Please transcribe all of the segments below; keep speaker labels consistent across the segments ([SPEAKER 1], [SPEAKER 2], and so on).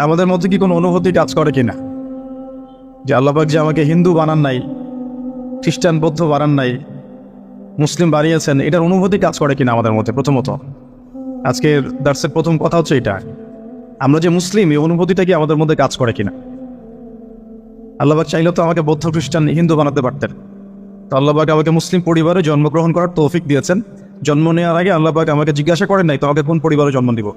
[SPEAKER 1] আমাদের মধ্যে কি কোনো অনুভূতি কাজ করে কিনা যে আল্লাহ পাক যে আমাকে হিন্দু বানান নাই, খ্রিস্টান বৌদ্ধ বানান নাই, মুসলিম বানিয়েছেন, এটার অনুভূতি কাজ করে কিনা আমাদের মধ্যে? প্রথমত আজকের দার্সের প্রথম কথা হচ্ছে এটা, আমরা যে মুসলিম এই অনুভূতিটা কি আমাদের মধ্যে কাজ করে কিনা? আল্লাহ পাক চাইলে তো আমাকে বৌদ্ধ খ্রিস্টান হিন্দু বানাতে পারতেন, তো আল্লাহ পাক আমাকে মুসলিম পরিবারে জন্মগ্রহণ করার তৌফিক দিয়েছেন। জন্ম নেওয়ার আগে আল্লাহ পাক আমাকে জিজ্ঞাসা করেন নাই তোমাকে কোন পরিবারে জন্ম দিব।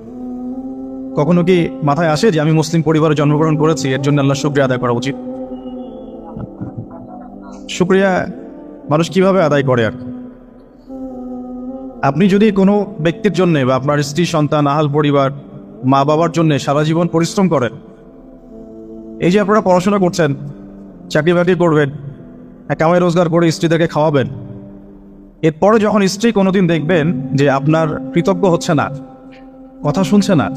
[SPEAKER 1] কখনো কি মাথায় আসে যে আমি মুসলিম পরিবারে জন্মগ্রহণ করেছি, এর জন্য আল্লাহ শুকরিয়া আদায় করা উচিত? শুকরিয়া মানুষ কিভাবে আদায় করে? আর আপনি যদি কোনো ব্যক্তির জন্যে বা আপনার স্ত্রী সন্তান আহাল পরিবার মা বাবার জন্য সারা জীবন পরিশ্রম করেন, এই যে আপনারা পড়াশোনা করছেন, চাকরি বাকরি করবেন, কামাই রোজগার করে স্ত্রীদেরকে খাওয়াবেন, এরপরে যখন স্ত্রী কোনোদিন দেখবেন যে আপনার কৃতজ্ঞ হচ্ছে না, কথা শুনছে না,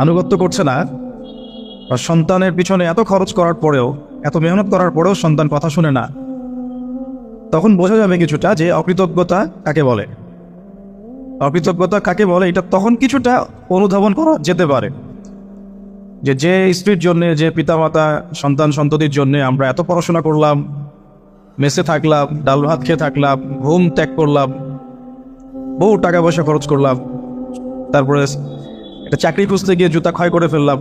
[SPEAKER 1] আনুগত্য করছে না, বা সন্তানের পিছনে এত খরচ করার পরেও, এত মেহনত করার পরেও সন্তান কথা শুনে না, তখন বোঝা যাবে কিছুটা যে অকৃতজ্ঞতা কাকে বলে। অকৃতজ্ঞতা কাকে বলে এটা তখন কিছুটা অনুধাবন করা যেতে পারে। যে স্ত্রীর জন্যে, যে পিতামাতা সন্তান সন্ততির জন্যে আমরা এত পড়াশোনা করলাম, মেসে থাকলাম, ডাল ভাত খেয়ে থাকলাম, ঘুম ত্যাগ করলাম, বহু টাকা পয়সা খরচ করলাম, তারপরে একটা চাকরি খুঁজতে গিয়ে জুতা ক্ষয় করে ফেললাম,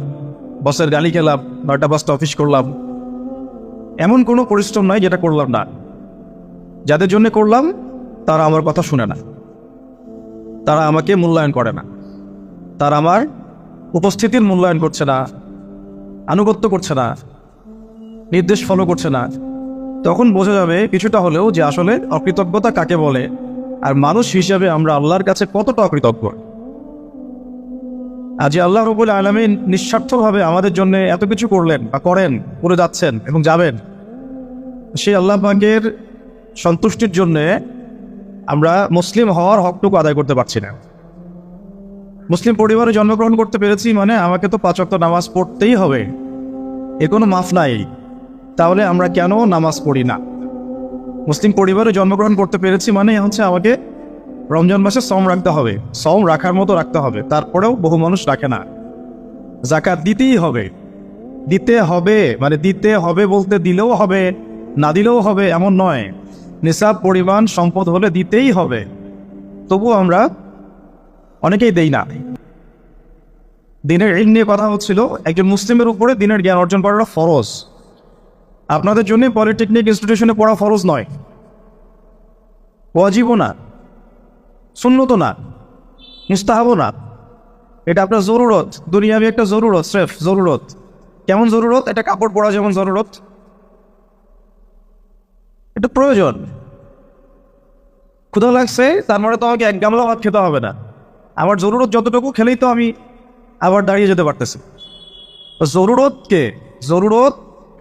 [SPEAKER 1] বসের গালি খেলাম, 9টা 5টা অফিস করলাম, এমন কোনো পরিশ্রম নাই যেটা করলাম না। যাদের জন্য করলাম তারা আমার কথা শুনে না, তারা আমাকে মূল্যায়ন করে না, তারা আমার উপস্থিতির মূল্যায়ন করছে না, আনুগত্য করছে না, নির্দেশ ফলো করছে না। তখন বোঝা যাবে কিছুটা হলেও যে আসলে অকৃতজ্ঞতা কাকে বলে, আর মানুষ হিসেবে আমরা আল্লাহর কাছে কতটা অকৃতজ্ঞ। আজ আল্লাহ রাব্বুল আলামিন নিঃস্বার্থভাবে আমাদের জন্য এত কিছু করলেন বা করেন, করে যাচ্ছেন এবং যাবেন, সেই আল্লাহ পাকের সন্তুষ্টির জন্যে আমরা মুসলিম হওয়ার হকটুকু আদায় করতে পারছি না। মুসলিম পরিবারে জন্মগ্রহণ করতে পেরেছি মানে আমাকে তো 5 ওয়াক্ত নামাজ পড়তেই হবে, এর কোনো মাফ নাই। তাহলে আমরা কেন নামাজ পড়ি না? মুসলিম পরিবারে জন্মগ্রহণ করতে পেরেছি মানে হচ্ছে আমাকে রমজান মাসে সম রাখতে হবে, সম রাখার মতো রাখতে হবে, তারপরেও বহু মানুষ রাখে না। যাকাত দিতেই হবে, দিতে হবে মানে দিতে হবে বলতে দিলেও হবে, না দিলেও হবে এমন নয়, নিসাব পরিমাণ সম্পদ হলে দিতেই হবে। তবুও আমরা অনেকেই দেই না। দিনের ইলম নিয়ে কথা হচ্ছিল, একজন মুসলিমের উপরে দিনের জ্ঞান অর্জন করাটা ফরজ। আপনাদের জন্য পলিটেকনিক ইনস্টিটিউশনে পড়া ফরজ নয়, ওয়াজিবও না, সুন্নতও না, মুস্তাহাবও না, এটা আপনার জরুরত, দুনিয়াবি একটা জরুরত, স্রেফ জরুরত। কেমন জরুরত? এটা কাপড় পরা যেমন জরুরত, এটা প্রয়োজন। ক্ষুধা লাগছে, তার মানে তো আমাকে 1 গামলা ভাত খেতে হবে না, আমার জরুরত যতটুকু খেলেই তো আমি আবার দাঁড়িয়ে যেতে পারতেছি। জরুরতকে, জরুরত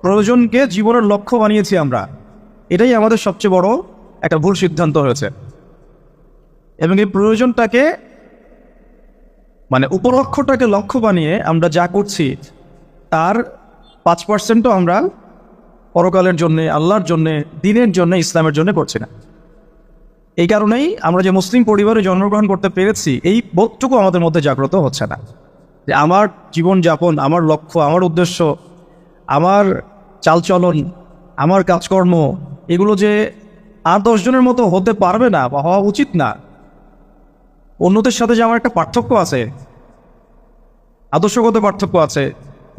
[SPEAKER 1] প্রয়োজনকে জীবনের লক্ষ্য বানিয়েছি আমরা, এটাই আমাদের সবচেয়ে বড় একটা ভুল সিদ্ধান্ত হয়েছে। এবং এই প্রয়োজনটাকে মানে উপলক্ষ্যটাকে লক্ষ্য বানিয়ে আমরা যা করছি তার 5%ও আমরা পরকালের জন্যে, আল্লাহর জন্যে, দিনের জন্যে, ইসলামের জন্য করছি না। এই কারণেই আমরা যে মুসলিম পরিবারে জন্মগ্রহণ করতে পেরেছি এই বোধটুকু আমাদের মধ্যে জাগ্রত হচ্ছে না, যে আমার জীবনযাপন, আমার লক্ষ্য, আমার উদ্দেশ্য, আমার চালচলন, আমার কাজকর্ম, এগুলো যে আর 10 জনের মতো হতে পারবে না বা হওয়া উচিত না। অন্যদের সাথে যে আমার একটা পার্থক্য আছে, আদর্শগত পার্থক্য আছে,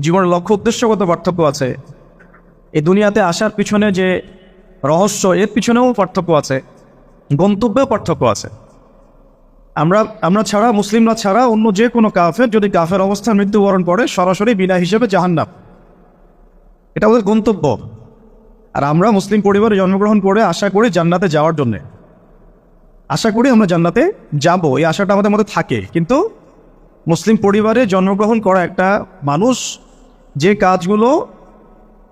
[SPEAKER 1] জীবনের লক্ষ্য উদ্দেশ্যগত পার্থক্য আছে, এই দুনিয়াতে আসার পিছনে যে রহস্য, এর পিছনেও পার্থক্য আছে, গন্তব্যেও পার্থক্য আছে। আমরা ছাড়া, মুসলিমরা ছাড়া অন্য যে কোনো কাফের যদি কাফের অবস্থায় মৃত্যুবরণ করে সরাসরি বিনা হিসেবে জাহান্নাম, এটা ওদের গন্তব্য। আর আমরা মুসলিম পরিবারে জন্মগ্রহণ করে আশা করি জান্নাতে যাওয়ার জন্যে, আশা করি আমরা জান্নাতে যাব, এই আশাটা আমাদের মধ্যে থাকে। কিন্তু মুসলিম পরিবারে জন্মগ্রহণ করা একটা মানুষ যে কাজগুলো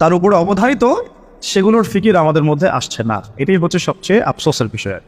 [SPEAKER 1] তার উপরে অবধারিত, সেগুলোর ফিকির আমাদের মধ্যে আসছে না, এটাই হচ্ছে সবচেয়ে আফসোসের বিষয়।